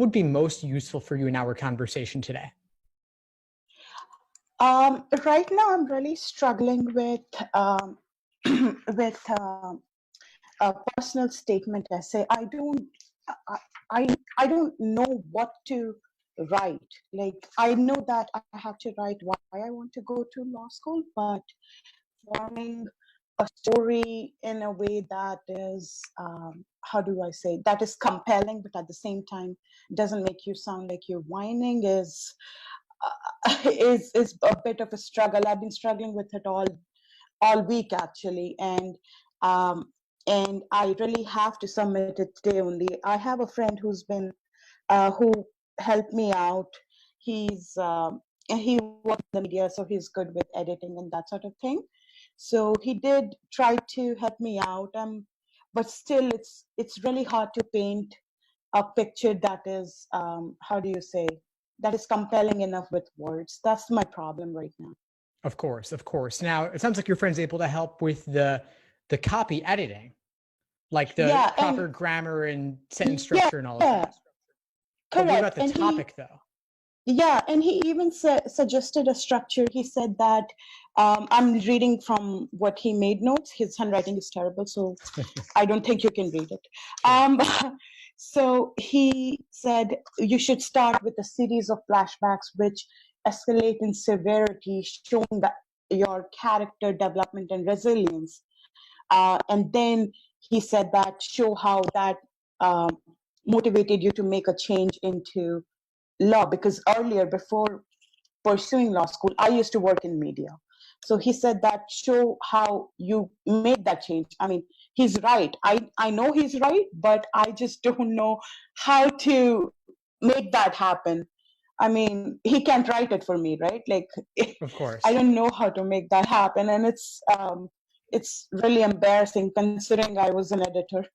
would be most useful for you in our conversation today? Right now, I'm really struggling with with a personal statement essay. I don't know what to write. Like, I know that I have to write why I want to go to law school, but forming a story in a way that is, how do I say, that is compelling, but at the same time doesn't make you sound like you're whining is a bit of a struggle. I've been struggling with it all week actually, and I really have to submit it today only. I have a friend who helped me out. He works in the media, so he's good with editing and that sort of thing. So he did try to help me out, but still, it's really hard to paint a picture that is, how do you say, that is compelling enough with words. That's my problem right now. Of course, of course. Now, it sounds like your friend's able to help with the copy editing, like the proper grammar and sentence structure and all of that. But what about the topic, though? Yeah, and he even suggested a structure. He said that, I'm reading from what he made notes. His handwriting is terrible, so I don't think you can read it. So he said you should start with a series of flashbacks which escalate in severity, showing that your character development and resilience. And then he said that show how that motivated you to make a change into law, because earlier, before pursuing law school, I used to work in media. So he said that show how you made that change. I mean, he's right. I know he's right, but I just don't know how to make that happen. I mean, he can't write it for me, right? Like, of course, I don't know how to make that happen, and it's really embarrassing considering I was an editor.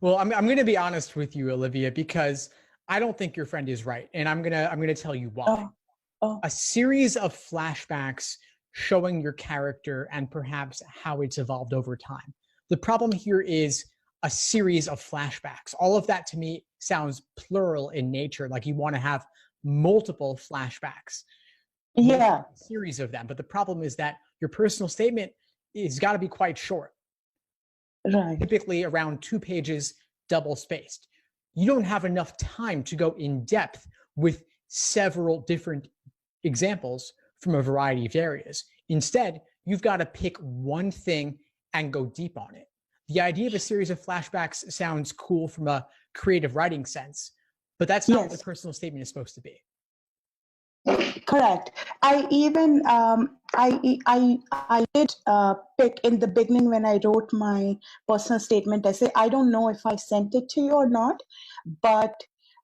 Well, I'm going to be honest with you, Olivia, because I don't think your friend is right, and I'm gonna tell you why. A series of flashbacks showing your character and perhaps how it's evolved over time. The problem here is a series of flashbacks. All of that to me sounds plural in nature, like you want to have multiple flashbacks. Yeah, a series of them. But the problem is that your personal statement is got to be quite short. Right. Typically around 2 pages, double spaced. You don't have enough time to go in depth with several different examples from a variety of areas. Instead, you've got to pick one thing and go deep on it. The idea of a series of flashbacks sounds cool from a creative writing sense, but that's not what the personal statement is supposed to be. Correct. I even I did pick in the beginning when I wrote my personal statement essay. I don't know if I sent it to you or not, but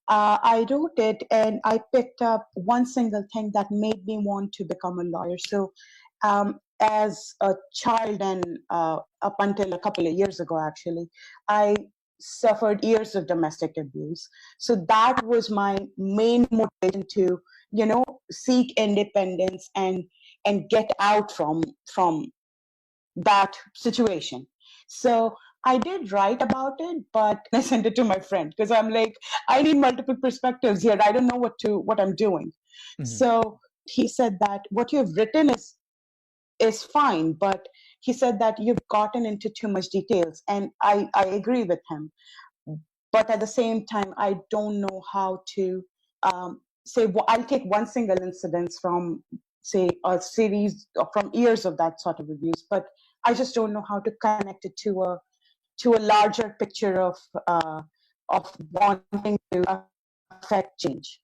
I wrote it and I picked up one single thing that made me want to become a lawyer. So as a child and up until a couple of years ago, actually, I suffered years of domestic abuse. So that was my main motivation to, seek independence and get out from that situation. So I did write about it, but I sent it to my friend because I'm like, I need multiple perspectives here. I don't know what I'm doing. Mm-hmm. So he said that what you've written is fine, but he said that you've gotten into too much details, and I agree with him. But at the same time, I don't know how to say, well, I'll take one single incident from, say, a series from years of that sort of abuse, but I just don't know how to connect it to a larger picture of wanting to affect change.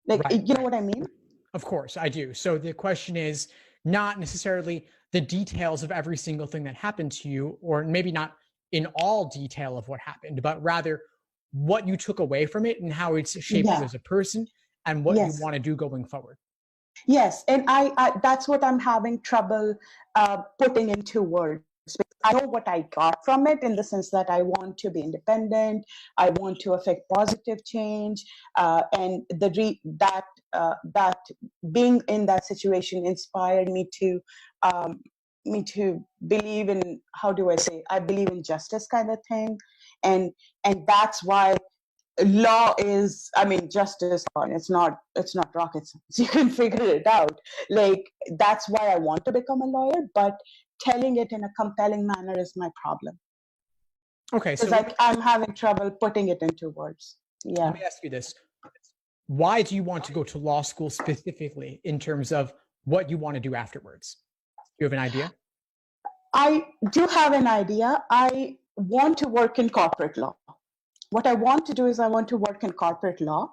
Like, right, you know what I mean? Of course, I do. So the question is not necessarily the details of every single thing that happened to you, or maybe not in all detail of what happened, but rather what you took away from it and how it's shaped you as a person and what you want to do going forward. Yes, and I that's what I'm having trouble putting into words. I know what I got from it, in the sense that I want to be independent, I want to affect positive change, and that being in that situation inspired me to believe in, how do I say, I believe in justice kind of thing, and that's why law is, I mean, justice, it's not rocket science. You can figure it out. Like, that's why I want to become a lawyer, but telling it in a compelling manner is my problem. Okay, so because I'm having trouble putting it into words. Yeah. Let me ask you this. Why do you want to go to law school specifically in terms of what you want to do afterwards? Do you have an idea? I do have an idea. I want to work in corporate law. What I want to do is I want to work in corporate law,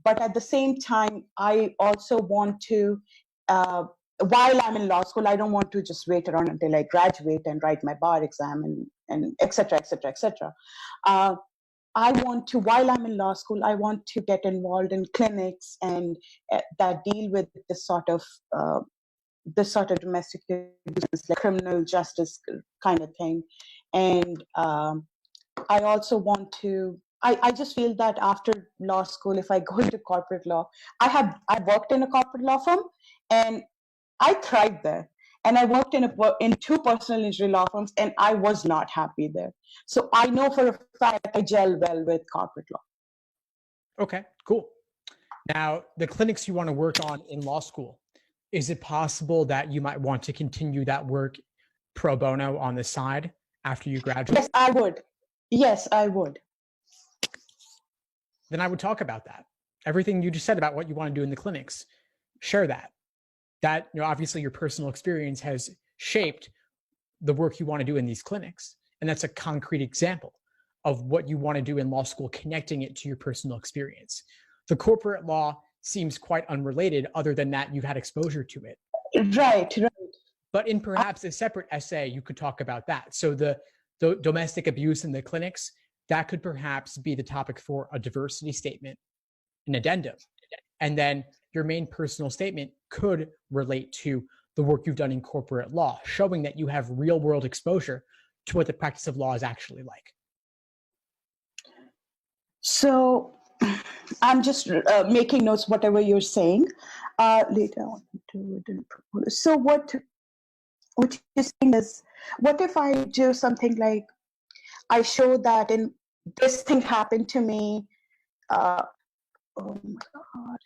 but at the same time, I also want to, while I'm in law school, I don't want to just wait around until I graduate and write my bar exam and et cetera, et cetera, et cetera. I want to, while I'm in law school, I want to get involved in clinics and that deal with this sort of domestic abuse, like criminal justice kind of thing. And I also want to, I just feel that after law school, if I go into corporate law, I worked in a corporate law firm and I thrived there. And I worked in two personal injury law firms, and I was not happy there. So I know for a fact I gel well with corporate law. Okay, cool. Now, the clinics you want to work on in law school, is it possible that you might want to continue that work pro bono on the side after you graduate? Yes, I would. Yes, I would. Then I would talk about that. Everything you just said about what you want to do in the clinics, share that. That, obviously your personal experience has shaped the work you want to do in these clinics. And that's a concrete example of what you want to do in law school, connecting it to your personal experience. The corporate law seems quite unrelated, other than that you've had exposure to it. Right. But in perhaps a separate essay, you could talk about that. So the domestic abuse in the clinics, that could perhaps be the topic for a diversity statement, an addendum. And then your main personal statement could relate to the work you've done in corporate law, showing that you have real world exposure to what the practice of law is actually like. So I'm just making notes, whatever you're saying. Later on. So what you're saying is, what if I do something like, I show that in this thing happened to me. Oh my God.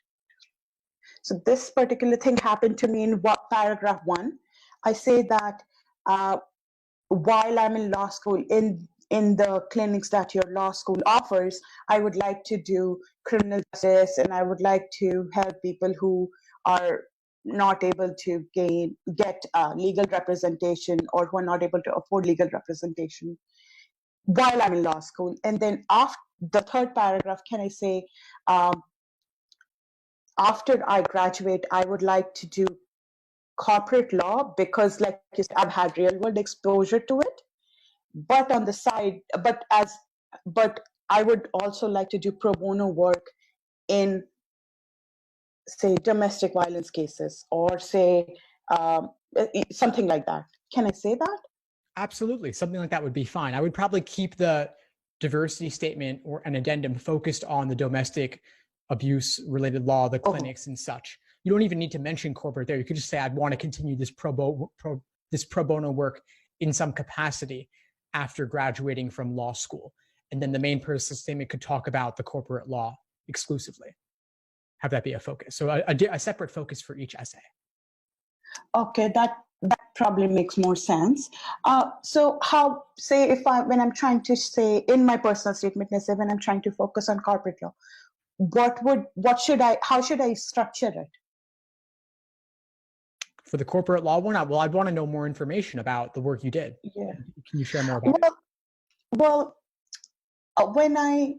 So this particular thing happened to me in what paragraph 1. I say that while I'm in law school, in the clinics that your law school offers, I would like to do criminal justice, and I would like to help people who are not able to get legal representation, or who are not able to afford legal representation while I'm in law school. And then after the third paragraph, can I say, after I graduate, I would like to do corporate law, because like you said, I've had real world exposure to it. But on the side, but I would also like to do pro bono work in, say, domestic violence cases, or say something like that. Can I say that? Absolutely. Something like that would be fine. I would probably keep the diversity statement or an addendum focused on the domestic abuse related law, the clinics and such. You don't even need to mention corporate there. You could just say, I'd want to continue this pro bono work in some capacity after graduating from law school. And then the main personal statement could talk about the corporate law exclusively. Have that be a focus. So a separate focus for each essay. Okay, that probably makes more sense. So how, say, when I'm trying to say in my personal statement, let's say when I'm trying to focus on corporate law, how should I structure it? For the corporate law one, well, I'd want to know more information about the work you did. Yeah. Can you share more about it? Well, when I,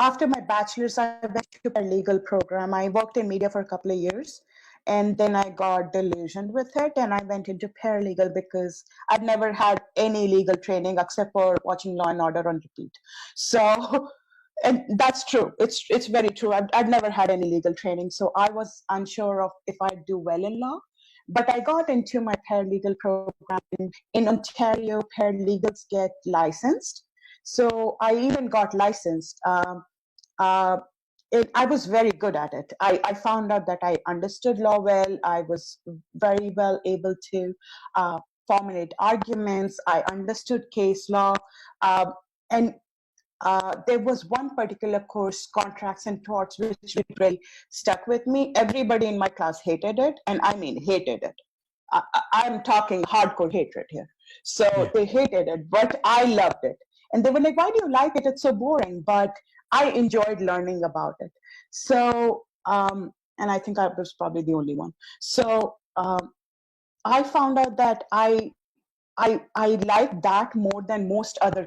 after my bachelor's, I went to a legal program. I worked in media for a couple of years, and then I got delusioned with it, and I went into paralegal because I'd never had any legal training except for watching Law and Order on repeat. So, and that's true. It's very true. I'd never had any legal training, so I was unsure of if I'd do well in law. But I got into my paralegal program. In Ontario, paralegals get licensed. So I even got licensed. I was very good at it. I found out that I understood law well. I was very well able to formulate arguments. I understood case law. And there was one particular course, Contracts and Torts, which really stuck with me. Everybody in my class hated it, and I mean hated it. I'm talking hardcore hatred here. So they hated it, but I loved it. And they were like, why do you like it? It's so boring. But I enjoyed learning about it. So, and I think I was probably the only one. So I found out that I like that more than most other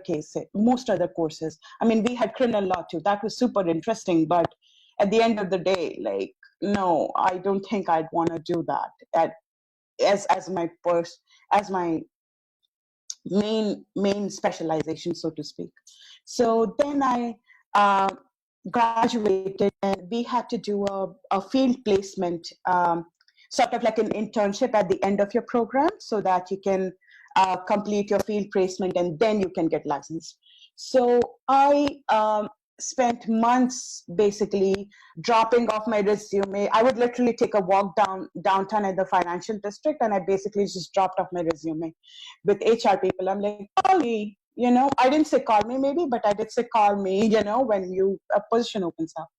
courses. I mean, we had criminal law too. That was super interesting. But at the end of the day, like, no, I don't think I'd want to do that as my main specialization, so to speak. So then I graduated, and we had to do a field placement, sort of like an internship at the end of your program, so that you can complete your field placement and then you can get licensed. So I spent months basically dropping off my resume. I would literally take a walk downtown at the financial district, and I basically just dropped off my resume with HR people. I'm like, call me, I didn't say call me maybe, but I did say call me, when a position opens up.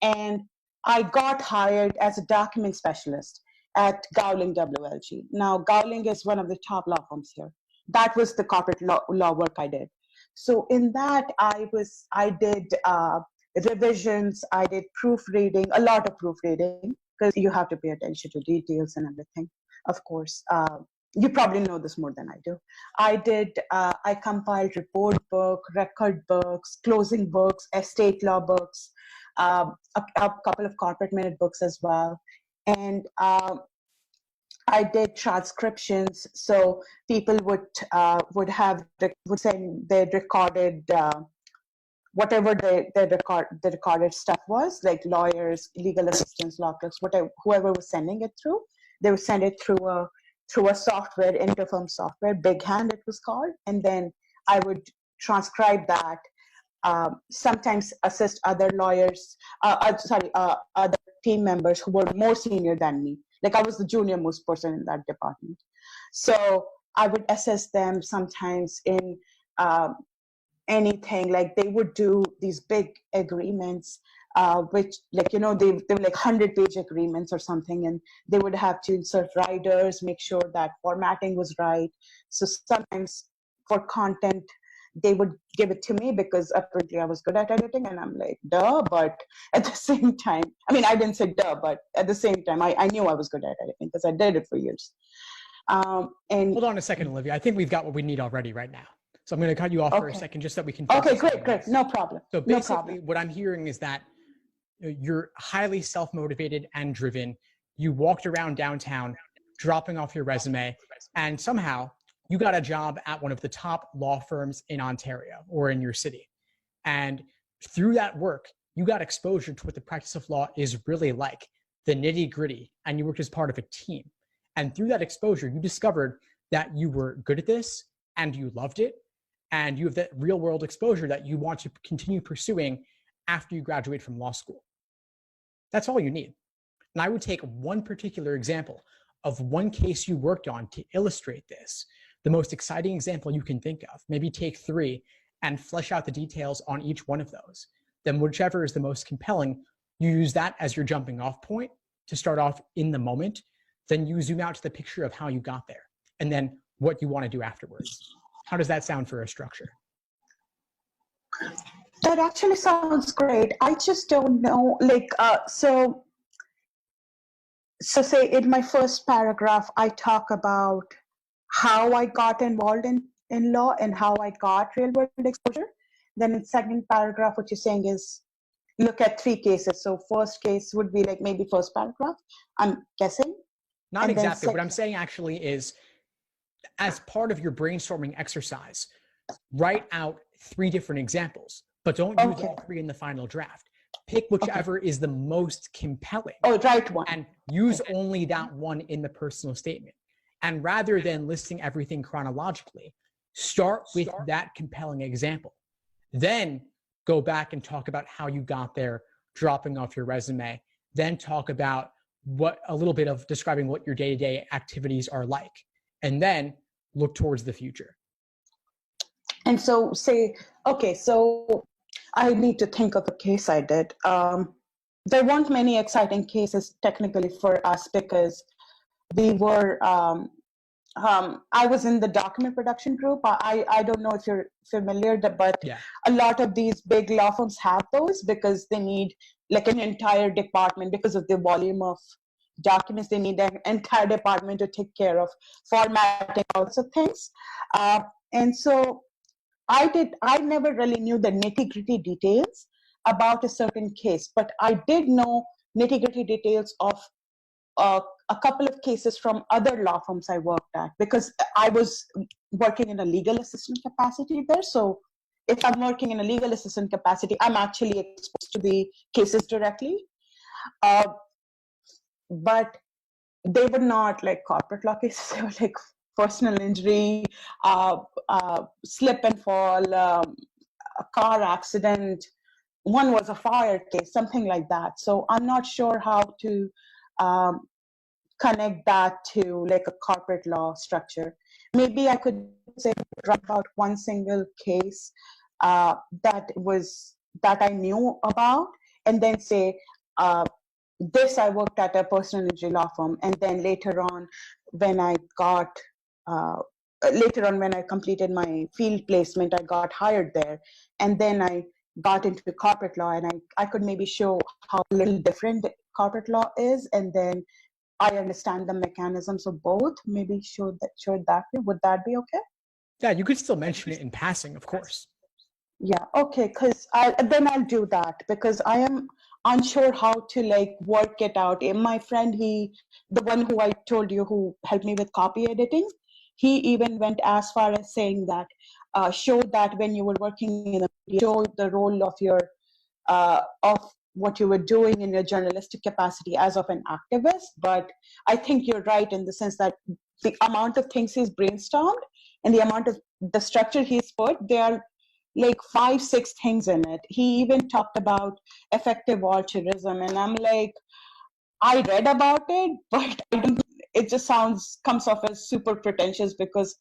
And I got hired as a document specialist at Gowling WLG. Now, Gowling is one of the top law firms here. That was the corporate law work I did. So in that, I did revisions, I did proofreading, a lot of proofreading, because you have to pay attention to details and everything, of course. You probably know this more than I do. I compiled report book, record books, closing books, estate law books, a couple of corporate minute books as well. And I did transcriptions, so people would send their recorded whatever the recorded stuff was, like lawyers, legal assistants, law clerks, whoever was sending it through. They would send it through a software, Interfirm software, Big Hand it was called, and then I would transcribe that. Sometimes assist other lawyers, other team members who were more senior than me. Like I was the junior most person in that department. So I would assist them sometimes in anything. Like they would do these big agreements, which they were like 100-page agreements or something, and they would have to insert riders, make sure that formatting was right. So sometimes for content, they would give it to me because apparently I was good at editing, and I'm like, duh, but at the same time, I mean, I didn't say duh, but at the same time, I knew I was good at editing because I did it for years. And hold on a second, Olivia. I think we've got what we need already right now. So I'm going to cut you off for a second just so that we can. Okay, great. No problem. So basically what I'm hearing is that you're highly self-motivated and driven. You walked around downtown, dropping off your resume, and somehow you got a job at one of the top law firms in Ontario or in your city. And through that work, you got exposure to what the practice of law is really like, the nitty-gritty, and you worked as part of a team. And through that exposure, you discovered that you were good at this and you loved it, and you have that real-world exposure that you want to continue pursuing after you graduate from law school. That's all you need. And I would take one particular example of one case you worked on to illustrate this, the most exciting example you can think of. Maybe take 3 and flesh out the details on each one of those. Then whichever is the most compelling, you use that as your jumping off point to start off in the moment. Then you zoom out to the picture of how you got there and then what you want to do afterwards. How does that sound for a structure? That actually sounds great. I just don't know, so say in my first paragraph, I talk about how I got involved in law and how I got real world exposure. Then in second paragraph, what you're saying is look at 3 cases. So first case would be like maybe first paragraph, I'm guessing. Not exactly. What I'm saying actually is, as part of your brainstorming exercise, write out 3 different examples, but don't use all 3 in the final draft. Pick whichever is the most compelling. Right one. And use only that one in the personal statement. And rather than listing everything chronologically, start with that compelling example. Then go back and talk about how you got there, dropping off your resume. Then talk about a little bit of describing what your day-to-day activities are like. And then look towards the future. And so say, okay, so I need to think of a case I did. There weren't many exciting cases technically for us because we were, I was in the document production group. I don't know if you're familiar, but Yeah. a lot of these big law firms have those because they need like an entire department because of the volume of documents. They need an entire department to take care of formatting, all sorts of things. And so I never really knew the nitty-gritty details about a certain case, but I did know nitty-gritty details of a couple of cases from other law firms I worked at because I was working in a legal assistant capacity there. So if I'm working in a legal assistant capacity, I'm actually exposed to the cases directly. But they were not like corporate law cases. They were like personal injury, slip and fall, a car accident. One was a fire case, something like that. So I'm not sure how to connect that to like a corporate law structure. Maybe I could say about one single case that I knew about, and then say this I worked at a personal injury law firm, and then later on when I completed my field placement, I got hired there, and then I got into corporate law, and I could maybe show how a little different corporate law is, and then I understand the mechanisms of both. Maybe show that way. Would that be okay? Yeah, you could still mention it in passing, of course. Yeah, okay, because then I'll do that because I am unsure how to like work it out. And my friend, the one who I told you who helped me with copy editing, he even went as far as saying that show that when you were working in the media, show the role of your of what you were doing in your journalistic capacity as of an activist. But I think you're right in the sense that the amount of things he's brainstormed and the amount of the structure he's put, there are like 5-6 things in it. He even talked about effective altruism, and I'm like, I read about it, but it just comes off as super pretentious because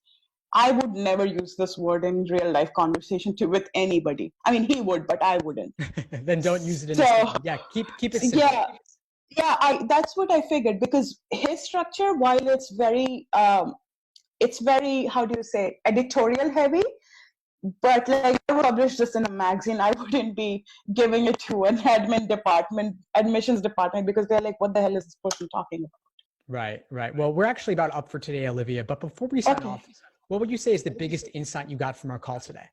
I would never use this word in real life conversation with anybody. I mean, he would, but I wouldn't. Then don't use it in a statement. Yeah, keep it simple. Yeah, that's what I figured because his structure, while it's very, how do you say, editorial heavy, but like I would publish this in a magazine, I wouldn't be giving it to an admissions department, because they're like, what the hell is this person talking about? Right. Well, we're actually about up for today, Olivia. But before we sign off, what would you say is the biggest insight you got from our call today?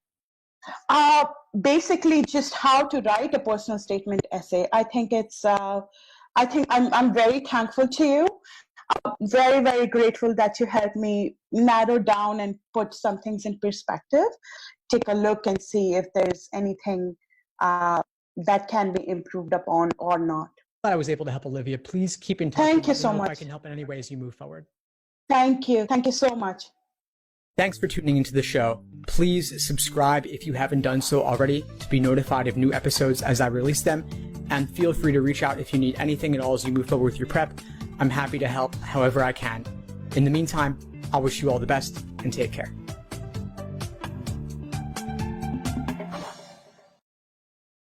Basically, just how to write a personal statement essay. I think I'm very thankful to you. I'm very, very grateful that you helped me narrow down and put some things in perspective. Take a look and see if there's anything that can be improved upon or not. I was able to help, Olivia. Please keep in touch. Thank you so much. If I can help in any way as you move forward. Thank you. Thank you so much. Thanks for tuning into the show. Please subscribe if you haven't done so already to be notified of new episodes as I release them. And feel free to reach out if you need anything at all as you move forward with your prep. I'm happy to help however I can. In the meantime, I'll wish you all the best and take care.